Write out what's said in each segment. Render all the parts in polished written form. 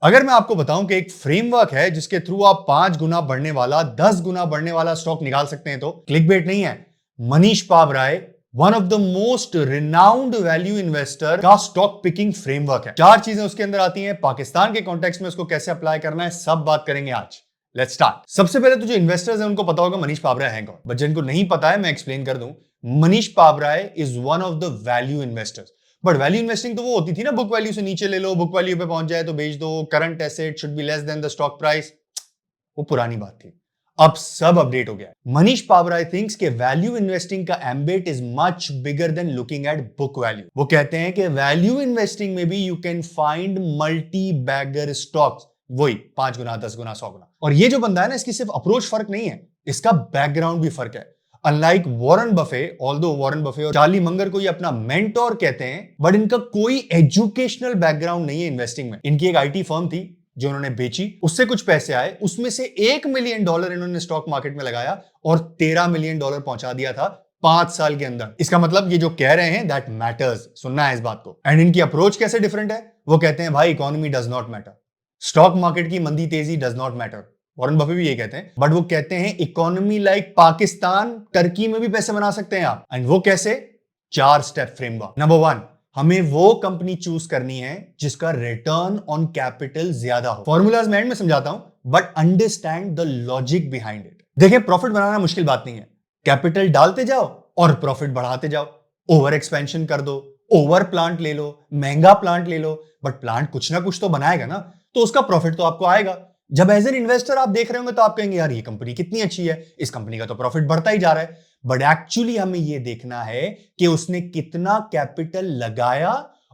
अगर मैं आपको बताऊं कि एक फ्रेमवर्क है जिसके थ्रू आप 5 गुना बढ़ने वाला 10 गुना बढ़ने वाला स्टॉक निकाल सकते हैं, तो क्लिकबेट नहीं है। Manish Pabrai, one of the most renowned value investor का स्टॉक पिकिंग फ्रेमवर्क है। 4 चीजें उसके अंदर आती हैं, पाकिस्तान के कॉन्टेक्स्ट में उसको कैसे अप्लाई करना है, सब बात करेंगे आज। Let's start. सबसे पहले तो जो इन्वेस्टर्स हैं उनको पता होगा मनीष पाबराय है कौन, बट जिनको नहीं पता है मैं एक्सप्लेन कर दूं। Manish Pabrai is one of the value investors. But value investing तो वो होती थी ना, बुक वैल्यू से नीचे ले लो, बुक वैल्यू पे पहुंच जाए तो बेच दो, current asset should be less than the stock price. वो पुरानी बात थी, अब सब अपडेट हो गया है। मनीष पाबराय थिंक्स के वैल्यू इन्वेस्टिंग का ambit is much bigger than looking at book value. वो कहते हैं कि वैल्यू इन्वेस्टिंग में भी you can find multi bagger stocks, वही 5 गुना 10 गुना 100 गुना। और ये जो बंदा है ना, इसकी सिर्फ अप्रोच फर्क नहीं है, इसका बैकग्राउंड भी फर्क है। Unlike Warren Buffett, although Warren Buffett और चार्ली मंगर को ये अपना मेंटोर कहते हैं, बट इनका कोई एजुकेशनल बैकग्राउंड नहीं है इन्वेस्टिंग में। इनकी एक आईटी फर्म थी जो उन्होंने बेची, उससे कुछ पैसे आए, उसमें से $1 मिलियन इन्होंने स्टॉक मार्केट में लगाया और $13 मिलियन पहुंचा दिया था 5 साल के अंदर। इसका मतलब ये जो कह रहे हैं दैट मैटर्स, सुनना है इस बात को। एंड इनकी अप्रोच कैसे डिफरेंट है, वो कहते हैं भाई economy does not matter, stock market की मंदी तेजी does not matter. Warren Buffett भी ये कहते हैं, बट वो कहते हैं इकोनॉमी लाइक पाकिस्तान, टर्की में भी पैसे बना सकते हैं आप। एंड वो कैसे? 4 स्टेप फ्रेमवर्क। नंबर 1, हमें वो कंपनी चूज करनी है जिसका रिटर्न ऑन कैपिटल ज्यादा हो। फॉर्मूलाज मैं एंड में समझाता हूं, but understand the logic behind it. देखिए, प्रॉफिट बनाना मुश्किल बात नहीं है, कैपिटल डालते जाओ और प्रॉफिट बढ़ाते जाओ। ओवर एक्सपेंशन कर दो, ओवर प्लांट ले लो, महंगा प्लांट ले लो, बट प्लांट कुछ ना कुछ तो बनाएगा ना, तो उसका प्रॉफिट तो आपको आएगा। जब एज एन इन्वेस्टर आप देख रहे होंगे तो आप कहेंगे यार ये कंपनी कितनी अच्छी है, इस कंपनी का तो प्रॉफिट बढ़ता ही जा रहा है। बट एक्चुअली हमें यह देखना है कि उसने कितना कैपिटल लगाया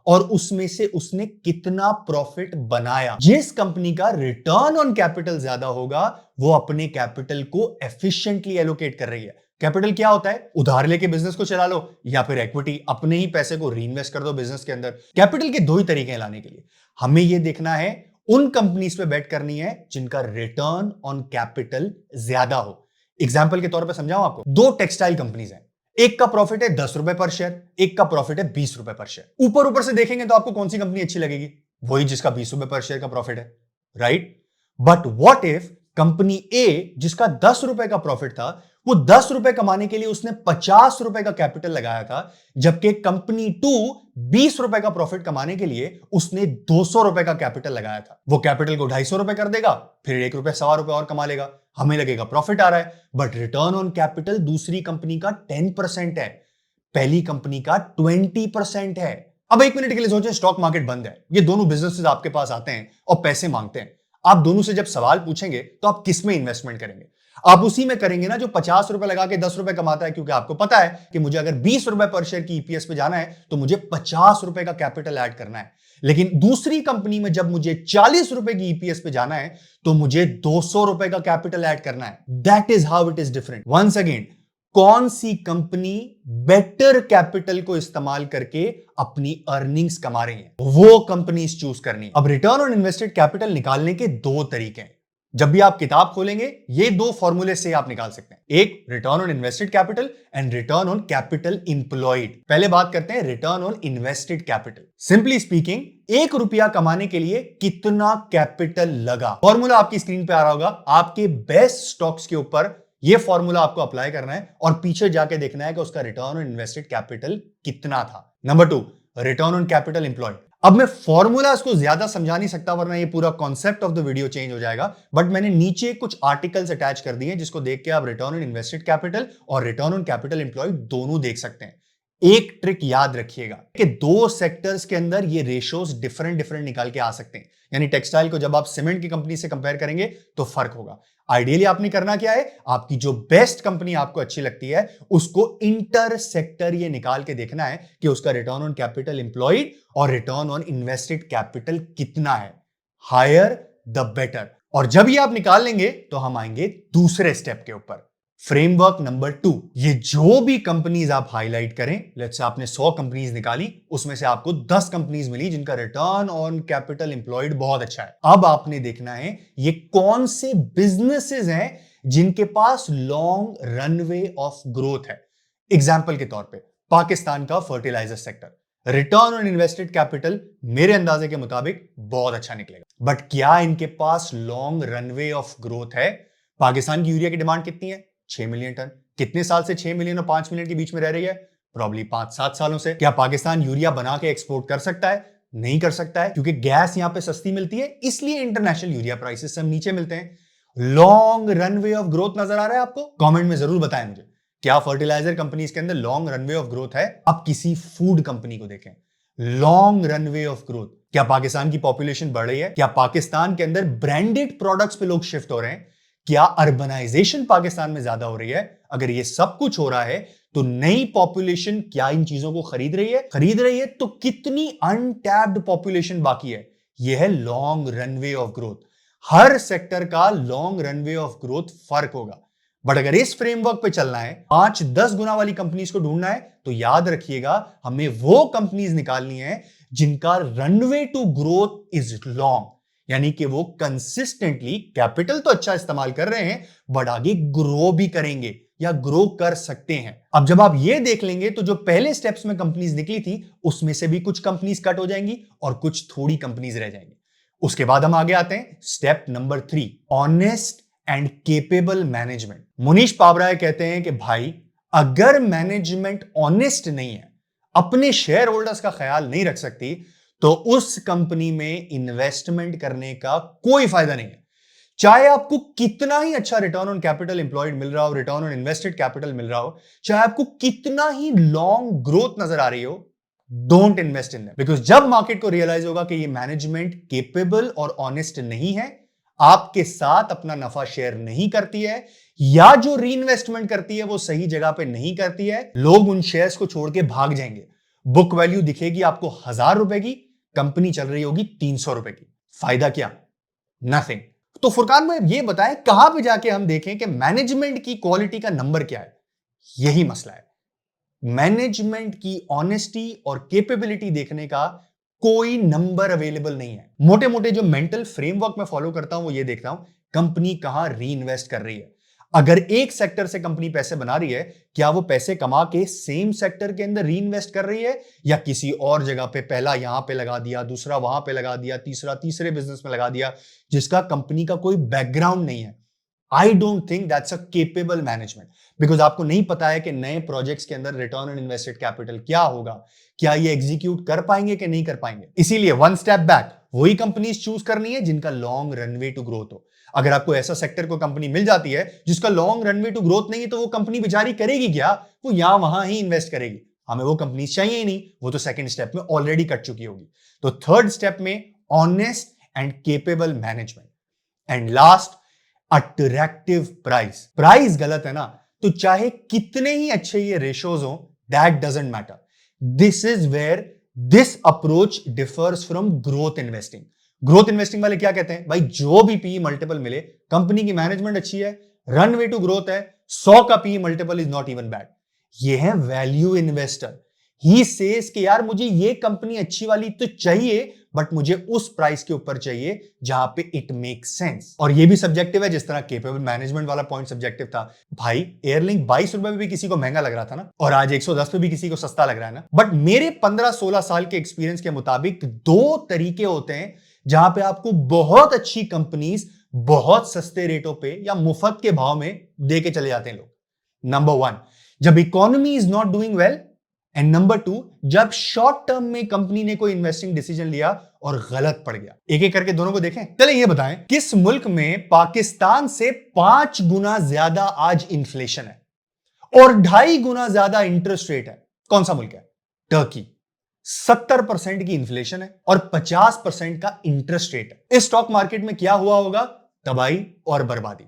और उसमें से उसने कितना प्रॉफिट बनाया। जिस कंपनी का रिटर्न ऑन कैपिटल ज्यादा होगा वो अपने कैपिटल को एफिशिएंटली एलोकेट कर रही है। कैपिटल क्या होता है? उधार लेके बिजनेस को चला लो, या फिर इक्विटी, अपने ही पैसे को रीइन्वेस्ट कर दो बिजनेस के अंदर। कैपिटल के 2 ही तरीके हैं लाने के लिए। हमें यह देखना है उन कंपनीज पे बेट करनी है जिनका रिटर्न ऑन कैपिटल ज्यादा हो। एग्जाम्पल के तौर पे समझाऊं आपको, 2 टेक्सटाइल कंपनीज हैं, एक का प्रॉफिट है 10 रुपए पर शेयर, एक का प्रॉफिट है 20 रुपए पर शेयर। ऊपर ऊपर से देखेंगे तो आपको कौन सी कंपनी अच्छी लगेगी? वही जिसका 20 रुपए पर शेयर का प्रॉफिट है, right? But what if company A जिसका 10 रुपए का प्रॉफिट था, वो 10 रुपए कमाने के लिए उसने 50 रुपए का कैपिटल लगाया था, जबकि कंपनी 2 20 रुपए का प्रॉफिट कमाने के लिए उसने 200 रुपए का कैपिटल लगाया था। वो कैपिटल को 250 रुपए कर देगा, फिर 1 रुपए 1.25 रुपए और कमा लेगा, हमें लगेगा प्रॉफिट आ रहा है। बट रिटर्न ऑन कैपिटल दूसरी कंपनी का 10% है, पहली कंपनी का 20% है। अब 1 मिनट के लिए सोचें, स्टॉक मार्केट बंद है, ये दोनों बिजनेसेस आपके पास आते हैं और पैसे मांगते हैं। आप दोनों से जब सवाल पूछेंगे तो आप किस में इन्वेस्टमेंट करेंगे? आप उसी में करेंगे ना जो 50 रुपए लगा के 10 रुपए कमाता है, क्योंकि आपको पता है कि मुझे अगर 20 रुपए पर शेयर की ईपीएस पे जाना है तो मुझे 50 रुपए का कैपिटल ऐड करना है। लेकिन दूसरी कंपनी में जब मुझे 40 रुपए की ईपीएस पे जाना है तो मुझे 200 रुपए का कैपिटल ऐड करना है। That is how it is different. Once again, कौन सी कंपनी बेटर कैपिटल को इस्तेमाल करके अपनी अर्निंग्स कमा रही है, वो कंपनीज चूज करनी। अब रिटर्न ऑन इन्वेस्टेड कैपिटल निकालने के 2 तरीके हैं। जब भी आप किताब खोलेंगे ये 2 फॉर्मूले से आप निकाल सकते हैं, एक return on invested capital and return on capital employed. पहले बात करते हैं return on invested capital. Simply speaking, 1 रुपया कमाने के लिए कितना कैपिटल लगा। फॉर्मूला आपकी स्क्रीन पे आ रहा होगा। आपके बेस्ट स्टॉक्स के ऊपर यह फॉर्मूला आपको अप्लाई करना है और पीछे जाके देखना है कि उसका रिटर्न ऑन इन्वेस्टेड कैपिटल कितना था। Number 2, return on capital employed. अब मैं फॉर्मूला को ज्यादा समझा नहीं सकता वरना ये पूरा concept of the video change हो जाएगा, बट मैंने नीचे कुछ आर्टिकल्स अटैच कर दिए जिसको देख के आप रिटर्न ऑन इन्वेस्टेड कैपिटल और रिटर्न ऑन कैपिटल एम्प्लॉयड दोनों देख सकते हैं। एक ट्रिक याद रखिएगा कि 2 सेक्टर्स के अंदर ये रेशियोज डिफरेंट डिफरेंट निकाल के आ सकते हैं। यानी टेक्सटाइल को जब आप सीमेंट की कंपनी से कंपेयर करेंगे तो फर्क होगा। आइडियली आपने करना क्या है, आपकी जो बेस्ट कंपनी आपको अच्छी लगती है उसको इंटर सेक्टर ये निकाल के देखना है कि उसका रिटर्न ऑन कैपिटल एम्प्लॉयड और रिटर्न ऑन इन्वेस्टेड कैपिटल कितना है। Higher the better. और जब ये आप निकाल लेंगे तो हम आएंगे दूसरे स्टेप के ऊपर, फ्रेमवर्क नंबर 2। ये जो भी कंपनीज आप हाईलाइट करें, लेट्स से आपने 100 कंपनीज निकाली, उसमें से आपको 10 कंपनीज मिली जिनका रिटर्न ऑन कैपिटल एम्प्लॉयड बहुत अच्छा है। अब आपने देखना है ये कौन से बिजनेसेस हैं जिनके पास लॉन्ग रनवे ऑफ ग्रोथ है। एग्जाम्पल के तौर पे पाकिस्तान का fertiliser sector. Return on invested capital मेरे अंदाजे के मुताबिक बहुत अच्छा निकलेगा। बट क्या इनके पास लॉन्ग रनवे ऑफ ग्रोथ है? पाकिस्तान की यूरिया की डिमांड कितनी है? 6 मिलियन टन। कितने साल से 6 मिलियन और 5 मिलियन के बीच में रह रही है? प्रॉब्ली 5-7 सालों से। क्या पाकिस्तान यूरिया बना के एक्सपोर्ट कर सकता है? नहीं कर सकता है, क्योंकि गैस यहां पे सस्ती मिलती है, इसलिए इंटरनेशनल यूरिया प्राइसेस हम नीचे मिलते हैं। लॉन्ग रनवे ऑफ ग्रोथ नजर आ रहा है आपको? कमेंट में जरूर बताएं मुझे, क्या फर्टिलाइजर कंपनीज के अंदर लॉन्ग रनवे ऑफ ग्रोथ है? अब किसी फूड कंपनी को देखें, लॉन्ग रनवे ऑफ ग्रोथ। क्या पाकिस्तान की पॉपुलेशन बढ़ रही है? क्या पाकिस्तान के अंदर ब्रांडेड प्रोडक्ट्स पे लोग शिफ्ट हो रहे हैं? क्या अर्बनाइजेशन पाकिस्तान में ज्यादा हो रही है? अगर ये सब कुछ हो रहा है तो नई पॉपुलेशन क्या इन चीजों को खरीद रही है? खरीद रही है तो कितनी अनटैप्ड पॉपुलेशन बाकी है? यह है long runway of growth. Her sector का लॉन्ग रनवे ऑफ ग्रोथ फर्क होगा, बट अगर इस फ्रेमवर्क पे चलना है, 5-10 गुना वाली कंपनीज को ढूंढना है, तो याद रखिएगा हमें वो कंपनीज निकालनी है जिनका runway to growth is long, यानी कि वो कंसिस्टेंटली कैपिटल तो अच्छा इस्तेमाल कर रहे हैं, बट आगे ग्रो भी करेंगे या ग्रो कर सकते हैं। अब जब आप ये देख लेंगे तो जो पहले स्टेप्स में कंपनीज निकली थी उसमें से भी कुछ कंपनीज कट हो जाएंगी और कुछ थोड़ी कंपनीज रह जाएंगी। उसके बाद हम आगे आते हैं step number 3, honest and capable management. Munish Pabrai कहते हैं कि भाई अगर मैनेजमेंट ऑनेस्ट नहीं है, अपने शेयर होल्डर्स का ख्याल नहीं रख सकती, तो उस कंपनी में इन्वेस्टमेंट करने का कोई फायदा नहीं है। चाहे आपको कितना ही अच्छा रिटर्न ऑन कैपिटल एम्प्लॉयड मिल रहा हो, रिटर्न ऑन इन्वेस्टेड कैपिटल मिल रहा हो, चाहे आपको कितना ही लॉन्ग ग्रोथ नजर आ रही हो, don't invest in that, because जब मार्केट को रियलाइज होगा कि ये मैनेजमेंट केपेबल और ऑनेस्ट नहीं है, आपके साथ अपना नफा शेयर नहीं करती है, या जो री इन्वेस्टमेंट करती है वो सही जगह पे नहीं करती है, लोग उन शेयर्स को छोड़ के भाग जाएंगे। बुक वैल्यू दिखेगी आपको 1000 रुपए की, कंपनी चल रही होगी 300 रुपए की। फायदा क्या? नथिंग। तो फुरकान में ये बताएं कहां पे जाके हम देखें कि मैनेजमेंट की क्वालिटी का नंबर क्या है? यही मसला है। मैनेजमेंट की ऑनेस्टी और कैपेबिलिटी देखने का कोई नंबर अवेलेबल नहीं है। मोटे मोटे जो मेंटल फ्रेमवर्क मैं फॉलो करता हूं वो ये देखता हूं, कंपनी कहां री इन्वेस्ट कर रही है। अगर एक सेक्टर से कंपनी पैसे बना रही है, क्या वो पैसे कमा के सेम सेक्टर के अंदर री इन्वेस्ट कर रही है, या किसी और जगह पे, पहला यहां पे लगा दिया, दूसरा वहां पे लगा दिया, तीसरा तीसरे बिजनेस में लगा दिया, जिसका कंपनी का कोई बैकग्राउंड नहीं है। I don't think that's a capable management, because आपको नहीं पता है कि नए प्रोजेक्ट्स के अंदर रिटर्न ऑन इन्वेस्टेड कैपिटल क्या होगा, क्या ये एग्जीक्यूट कर पाएंगे कि नहीं कर पाएंगे। इसीलिए वन स्टेप बैक, वही कंपनीज चूज करनी है जिनका लॉन्ग रनवे टू ग्रोथ हो। अगर आपको ऐसा सेक्टर को कंपनी मिल जाती है जिसका लॉन्ग रनवे टू ग्रोथ नहीं है, तो वो कंपनी बेचारी करेगी क्या? वो यहां वहां ही इन्वेस्ट करेगी। हमें वो कंपनी चाहिए ही नहीं, वो तो सेकंड स्टेप में ऑलरेडी कट चुकी होगी। तो थर्ड स्टेप में honest and capable management, and last attractive price. Price गलत है ना, तो चाहे कितने ही अच्छे ये रेशोज हो, that doesn't matter. This is where this approach differs from growth investing. Growth investing वाले क्या कहते हैं? भाई जो भी पी मल्टीपल मिले, कंपनी की मैनेजमेंट अच्छी है, रनवे टू ग्रोथ है, 100 का P multiple is not even bad. ये है वैल्यू इन्वेस्टर। ही सेज कि यार मुझे ये कंपनी अच्छी वाली तो चाहिए, बट मुझे उस प्राइस के ऊपर चाहिए जहां पे इट मेक सेंस। और ये भी सब्जेक्टिव है, जिस तरह केपेबल मैनेजमेंट वाला पॉइंट सब्जेक्टिव था। भाई एयरलिंक 22 रुपए में भी किसी को महंगा लग रहा था ना, और आज 110 पे भी किसी को सस्ता लग रहा है ना। बट मेरे 15-16 साल के एक्सपीरियंस के मुताबिक दो तरीके होते हैं जहां पे आपको बहुत अच्छी कंपनीज बहुत सस्ते रेटों पे या मुफ्त के भाव में दे के चले जाते हैं लोग। नंबर 1, जब economy is not doing well, and number 2, जब शॉर्ट टर्म में कंपनी ने कोई इन्वेस्टिंग डिसीजन लिया और गलत पड़ गया। एक एक करके दोनों को देखें। चलिए ये बताएं, किस मुल्क में पाकिस्तान से 5 गुना ज्यादा आज इन्फ्लेशन है और 2.5 गुना ज्यादा इंटरेस्ट रेट है? कौन सा मुल्क है? टर्की। 70% की इन्फ्लेशन है और 50% का इंटरेस्ट रेट है। इस स्टॉक मार्केट में क्या हुआ होगा? तबाही और बर्बादी।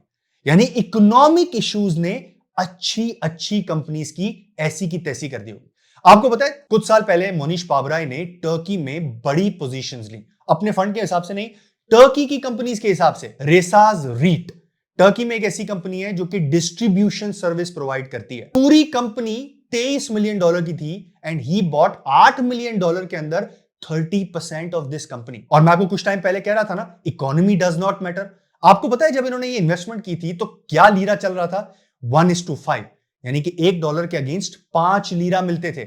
यानी इकोनॉमिक इश्यूज ने अच्छी अच्छी कंपनीज की ऐसी की तैसी कर दी होगी। आपको पता है कुछ साल पहले मोनीश पाबराय ने टर्की में बड़ी पोजीशंस ली, अपने फंड के हिसाब से नहीं, टर्की की कंपनीज के हिसाब से। रेसाज रीट टर्की में एक ऐसी कंपनी है जो कि डिस्ट्रीब्यूशन सर्विस प्रोवाइड करती है। पूरी कंपनी $23 मिलियन की थी, एंड ही बॉट $8 मिलियन के अंदर 30% ऑफ दिस कंपनी। और मैं आपको कुछ टाइम पहले कह रहा था ना, इकोनॉमी डज नॉट मैटर। आपको पता है जब इन्होंने ये इन्वेस्टमेंट की थी तो क्या लीरा चल रहा था? 1:5, यानी कि $1 के अगेंस्ट 5 लीरा मिलते थे।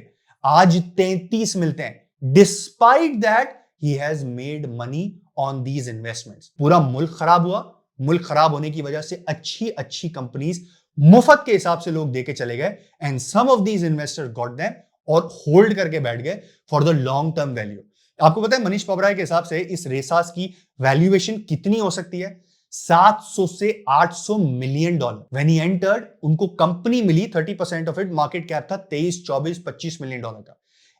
आज 33 मिलते हैं। Despite that he has made money on these investments. पूरा मुल्क खराब हुआ, मुल्क खराब होने की वजह से अच्छी अच्छी कंपनीज मुफ्त के हिसाब से लोग देके चले गए, and some of these investors got them और होल्ड करके बैठ गए for the long term value. आपको पता है मनीष पबराय के हिसाब से इस रेसास की वैल्यूएशन कितनी हो सकती है? 700 से 800 million dollar. When he entered, उनको कंपनी मिली 30% ऑफ इट, मार्केट कैप था 23, 24, 25 मिलियन डॉलर का।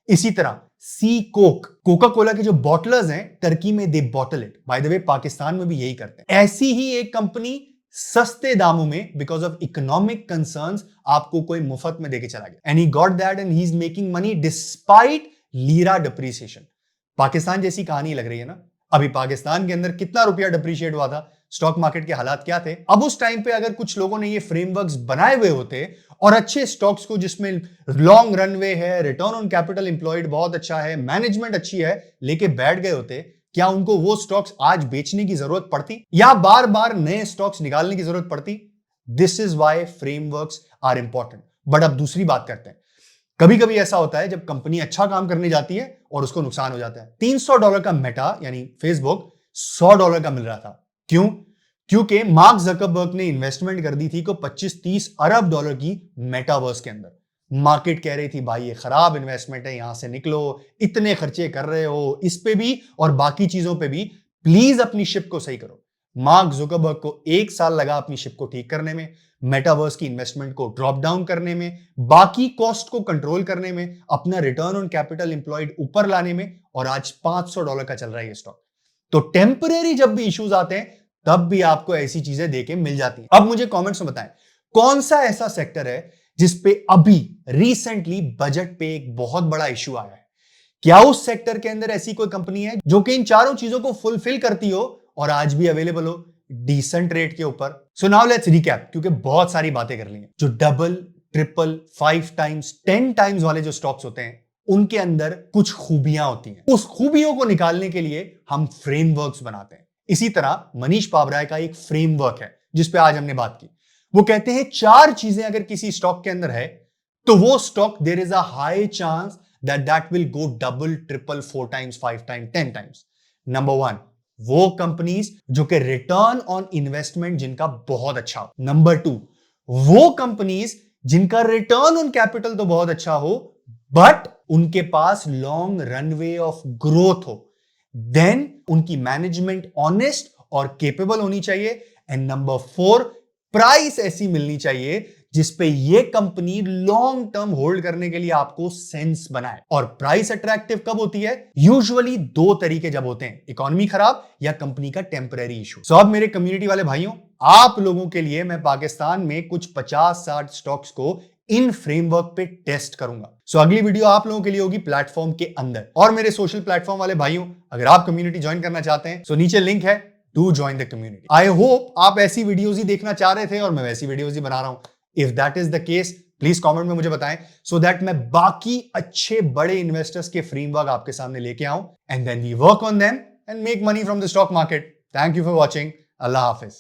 इसी तरह सी कोक, कोका कोला के जो बॉटलर्स हैं टर्की में, they bottle it. By the way Pakistan में भी यही करते हैं। ऐसी ही एक कंपनी सस्ते दामों में, बिकॉज ऑफ इकोनॉमिक कंसर्न्स, आपको कोई मुफ्त में देके चला गया, and he got that and he is making money despite lira depreciation. Pakistan जैसी कहानी लग रही है ना? अभी पाकिस्तान के अंदर कितना रुपया डिप्रिशिएट हुआ था, स्टॉक मार्केट के हालात क्या थे? अब उस टाइम पे अगर कुछ लोगों ने ये फ्रेमवर्क्स बनाए हुए होते और अच्छे स्टॉक्स को जिसमें लॉन्ग रनवे है, रिटर्न ऑन कैपिटल एम्प्लॉयड बहुत अच्छा है, मैनेजमेंट अच्छी है, लेके बैठ गए होते, क्या उनको वो स्टॉक्स आज बेचने की जरूरत पड़ती या बार बार नए स्टॉक्स निकालने की जरूरत पड़ती? This is why frameworks are important. But अब दूसरी बात करते हैं। कभी कभी ऐसा होता है जब कंपनी अच्छा काम करने जाती है और उसको नुकसान हो जाता है। $300 का मेटा यानी फेसबुक $100 का मिल रहा था। क्यों? क्योंकि मार्क जकरबर्ग ने इन्वेस्टमेंट कर दी थी को 25-30 अरब डॉलर की मेटावर्स के अंदर। मार्केट कह रही थी भाई ये खराब इन्वेस्टमेंट है, यहां से निकलो, इतने खर्चे कर रहे हो इस पे भी और बाकी चीजों पे भी, प्लीज अपनी शिप को सही करो। मार्क जुकरबर्ग को 1 साल लगा अपनी शिप को ठीक करने में, मेटावर्स की इन्वेस्टमेंट को ड्रॉप डाउन करने में, बाकी कॉस्ट को कंट्रोल करने में, अपना रिटर्न ऑन कैपिटल एम्प्लॉयड ऊपर लाने में, और आज $500 का चल रहा है ये स्टॉक। तो टेम्परेरी जब भी इश्यूज आते हैं तब भी आपको ऐसी चीजें देके मिल जाती हैं। अब मुझे कमेंट्स में बताएं कौन सा ऐसा सेक्टर है जिसपे अभी रिसेंटली बजट पे एक बहुत बड़ा इश्यू आया है। क्या उस सेक्टर के अंदर ऐसी कोई कंपनी है जो कि इन चारों चीजों को फुलफिल करती हो और आज भी अवेलेबल हो डिसेंट रेट के ऊपर? सो नाउ लेट्स रिकैप, क्योंकि बहुत सारी बातें कर ली हैं। जो डबल, ट्रिपल, 5 टाइम्स, 10 टाइम्स वाले जो स्टॉक्स होते हैं उनके अंदर कुछ खूबियां होती हैं। उस खूबियों को निकालने के लिए हम फ्रेमवर्क्स बनाते हैं। इसी तरह मनीष पाबराय का एक फ्रेमवर्क है जिस पे आज हमने बात की। वो कहते हैं 4 चीजें अगर किसी स्टॉक के अंदर है तो वो stock there is a high chance that will go double, triple, 4 times, 5 times, 10 times. Number 1, वो कंपनीज जो कि रिटर्न ऑन इन्वेस्टमेंट जिनका बहुत अच्छा हो। नंबर 2, वो कंपनीज जिनका रिटर्न ऑन कैपिटल तो बहुत अच्छा हो बट उनके पास लॉन्ग रनवे ऑफ ग्रोथ हो। देन उनकी मैनेजमेंट ऑनेस्ट और केपेबल होनी चाहिए। एंड नंबर 4, प्राइस ऐसी मिलनी चाहिए जिसपे ये कंपनी लॉन्ग टर्म होल्ड करने के लिए आपको सेंस बनाए। और प्राइस अट्रैक्टिव कब होती है? यूजुअली 2 तरीके जब होते हैं, इकोनॉमी खराब या कंपनी का टेम्पररी इशू। सो अब मेरे कम्युनिटी वाले भाइयों, आप लोगों के लिए मैं पाकिस्तान में कुछ 50-60 स्टॉक्स को इन फ्रेमवर्क पे टेस्ट करूंगा। सो अगली वीडियो आप लोगों के लिए होगी प्लेटफॉर्म के अंदर। और मेरे सोशल प्लेटफॉर्म वाले भाइयों, अगर आप कम्युनिटी ज्वाइन करना चाहते हैं, सो नीचे लिंक है, do join the community. I hope आप ऐसी वीडियोस ही देखना चाह रहे थे और मैं वैसी वीडियोस ही बना रहा हूं। If that is the case, please comment में मुझे बताएं सो दैट मैं बाकी अच्छे बड़े इन्वेस्टर्स के फ्रेमवर्क आपके सामने लेके आऊं, and then we work on them and make money from the stock market. Thank you for watching. Allah Hafiz.